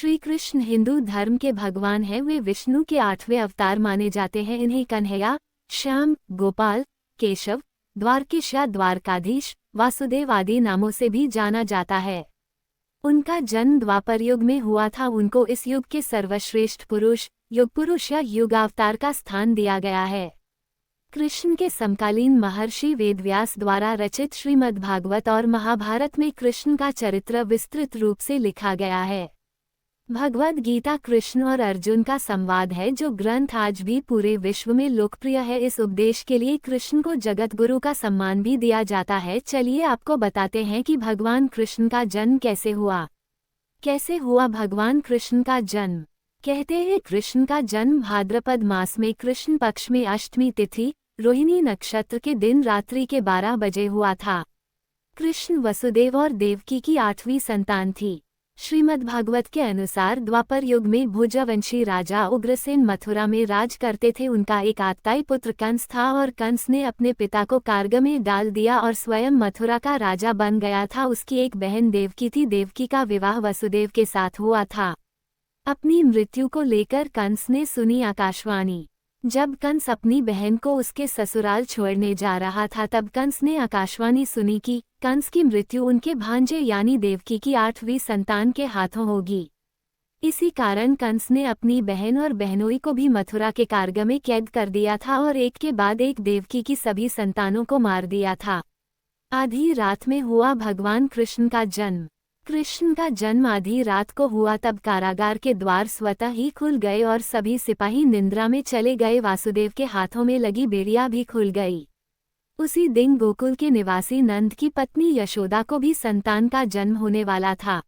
श्री कृष्ण हिंदू धर्म के भगवान हैं। वे विष्णु के 8वें अवतार माने जाते हैं। इन्हें कन्हैया, श्याम, गोपाल, केशव, द्वारकेश या द्वारकाधीश, वासुदेव आदि नामों से भी जाना जाता है। उनका जन्म द्वापर युग में हुआ था। उनको इस युग के सर्वश्रेष्ठ पुरुष, युग पुरुष या युगावतार का स्थान दिया गया है। कृष्ण के समकालीन महर्षि वेदव्यास द्वारा रचित श्रीमद्भागवत और महाभारत में कृष्ण का चरित्र विस्तृत रूप से लिखा गया है। भगवद गीता कृष्ण और अर्जुन का संवाद है, जो ग्रंथ आज भी पूरे विश्व में लोकप्रिय है। इस उपदेश के लिए कृष्ण को जगत गुरु का सम्मान भी दिया जाता है। चलिए आपको बताते हैं कि भगवान कृष्ण का जन्म कैसे हुआ। कैसे हुआ भगवान कृष्ण का जन्म? कहते हैं कृष्ण का जन्म भाद्रपद मास में कृष्ण पक्ष में अष्टमी तिथि रोहिणी नक्षत्र के दिन रात्रि के 12 बजे हुआ था। कृष्ण वसुदेव और देवकी की 8वीं संतान थी। श्रीमद्भागवत के अनुसार द्वापर युग में भुजवंशी राजा उग्रसेन मथुरा में राज करते थे। उनका एक आतताई पुत्र कंस था और कंस ने अपने पिता को कार्ग में डाल दिया और स्वयं मथुरा का राजा बन गया था। उसकी एक बहन देवकी थी। देवकी का विवाह वसुदेव के साथ हुआ था। अपनी मृत्यु को लेकर कंस ने सुनी आकाशवाणी। जब कंस अपनी बहन को उसके ससुराल छोड़ने जा रहा था, तब कंस ने आकाशवाणी सुनी कि कंस की मृत्यु उनके भांजे यानी देवकी की 8वीं संतान के हाथों होगी। इसी कारण कंस ने अपनी बहन और बहनोई को भी मथुरा के कार्ग में कैद कर दिया था और एक के बाद एक देवकी की सभी संतानों को मार दिया था। आधी रात में हुआ भगवान कृष्ण का जन्म। कृष्ण का जन्म आधी रात को हुआ। तब कारागार के द्वार स्वतः ही खुल गए और सभी सिपाही निद्रा में चले गए। वासुदेव के हाथों में लगी बेड़ियां भी खुल गई। उसी दिन गोकुल के निवासी नंद की पत्नी यशोदा को भी संतान का जन्म होने वाला था।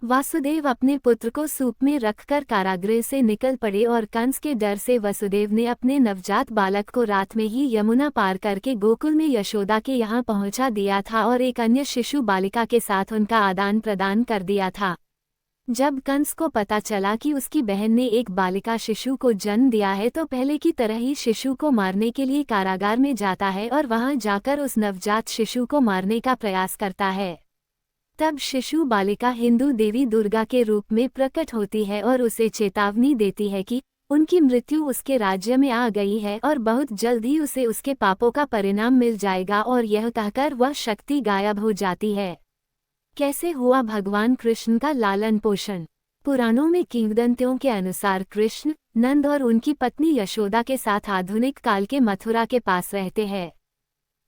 वासुदेव अपने पुत्र को सूप में रखकर कारागृह से निकल पड़े और कंस के डर से वसुदेव ने अपने नवजात बालक को रात में ही यमुना पार करके गोकुल में यशोदा के यहाँ पहुँचा दिया था और एक अन्य शिशु बालिका के साथ उनका आदान प्रदान कर दिया था। जब कंस को पता चला कि उसकी बहन ने एक बालिका शिशु को जन्म दिया है, तो पहले की तरह ही शिशु को मारने के लिए कारागार में जाता है और वहां जाकर उस नवजात शिशु को मारने का प्रयास करता है। तब शिशु बालिका हिंदू देवी दुर्गा के रूप में प्रकट होती है और उसे चेतावनी देती है कि उनकी मृत्यु उसके राज्य में आ गई है और बहुत जल्द ही उसे उसके पापों का परिणाम मिल जाएगा, और यह कहकर वह शक्ति गायब हो जाती है। कैसे हुआ भगवान कृष्ण का लालन पोषण? पुराणों में किंवदंतियों के अनुसार कृष्ण, नंद और उनकी पत्नी यशोदा के साथ आधुनिक काल के मथुरा के पास रहते हैं।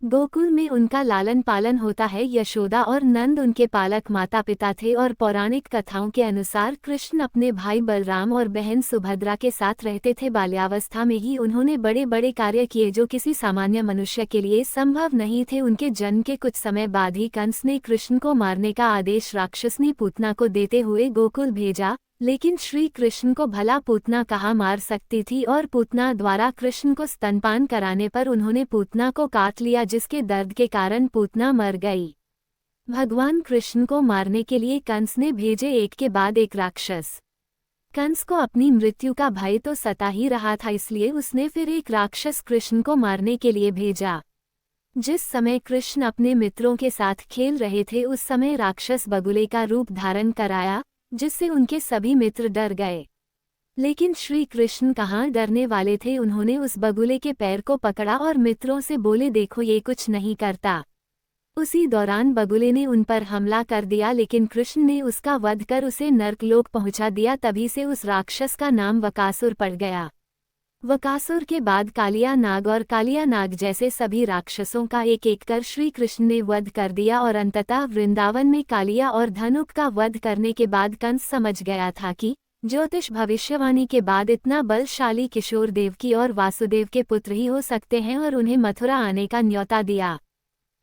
गोकुल में उनका लालन पालन होता है। यशोदा और नंद उनके पालक माता पिता थे और पौराणिक कथाओं के अनुसार कृष्ण अपने भाई बलराम और बहन सुभद्रा के साथ रहते थे। बाल्यावस्था में ही उन्होंने बड़े बड़े कार्य किए जो किसी सामान्य मनुष्य के लिए संभव नहीं थे। उनके जन्म के कुछ समय बाद ही कंस ने कृष्ण को मारने का आदेश राक्षसनी पूतना को देते हुए गोकुल भेजा, लेकिन श्री कृष्ण को भला पूतना कहाँ मार सकती थी, और पूतना द्वारा कृष्ण को स्तनपान कराने पर उन्होंने पूतना को काट लिया, जिसके दर्द के कारण पूतना मर गई। भगवान कृष्ण को मारने के लिए कंस ने भेजे एक के बाद एक राक्षस। कंस को अपनी मृत्यु का भय तो सता ही रहा था, इसलिए उसने फिर एक राक्षस कृष्ण को मारने के लिए भेजा। जिस समय कृष्ण अपने मित्रों के साथ खेल रहे थे, उस समय राक्षस बगुले का रूप धारण कराया, जिससे उनके सभी मित्र डर गए। लेकिन श्री कृष्ण कहाँ डरने वाले थे। उन्होंने उस बगुले के पैर को पकड़ा और मित्रों से बोले, देखो ये कुछ नहीं करता। उसी दौरान बगुले ने उन पर हमला कर दिया, लेकिन कृष्ण ने उसका वध कर उसे नर्कलोक पहुंचा दिया। तभी से उस राक्षस का नाम वकासुर पड़ गया। वकासुर के बाद कालिया नाग और कालिया नाग जैसे सभी राक्षसों का एक एक कर श्री कृष्ण ने वध कर दिया, और अंततः वृंदावन में कालिया और धनुक का वध करने के बाद कंस समझ गया था कि ज्योतिष भविष्यवाणी के बाद इतना बलशाली किशोर देवकी और वासुदेव के पुत्र ही हो सकते हैं, और उन्हें मथुरा आने का न्योता दिया।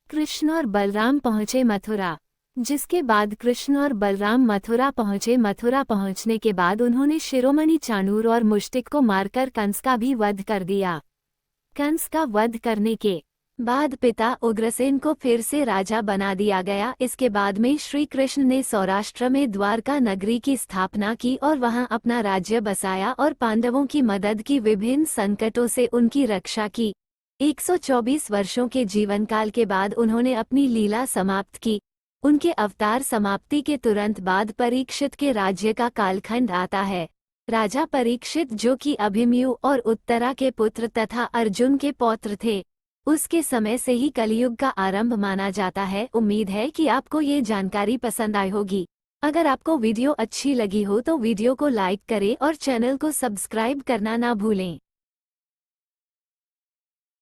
कृष्ण और बलराम पहुंचे मथुरा। जिसके बाद कृष्ण और बलराम मथुरा पहुंचे। मथुरा पहुंचने के बाद उन्होंने शिरोमणि चाणूर और मुष्टिक को मारकर कंस का भी वध कर दिया। कंस का वध करने के बाद पिता उग्रसेन को फिर से राजा बना दिया गया। इसके बाद में श्री कृष्ण ने सौराष्ट्र में द्वारका नगरी की स्थापना की और वहां अपना राज्य बसाया और पांडवों की मदद की, विभिन्न संकटों से उनकी रक्षा की। 124 वर्षों के जीवनकाल के बाद उन्होंने अपनी लीला समाप्त की। उनके अवतार समाप्ति के तुरंत बाद परीक्षित के राज्य का कालखंड आता है। राजा परीक्षित, जो कि अभिमन्यु और उत्तरा के पुत्र तथा अर्जुन के पौत्र थे, उसके समय से ही कलयुग का आरंभ माना जाता है। उम्मीद है कि आपको ये जानकारी पसंद आई होगी। अगर आपको वीडियो अच्छी लगी हो तो वीडियो को लाइक करें और चैनल को सब्सक्राइब करना ना भूलें।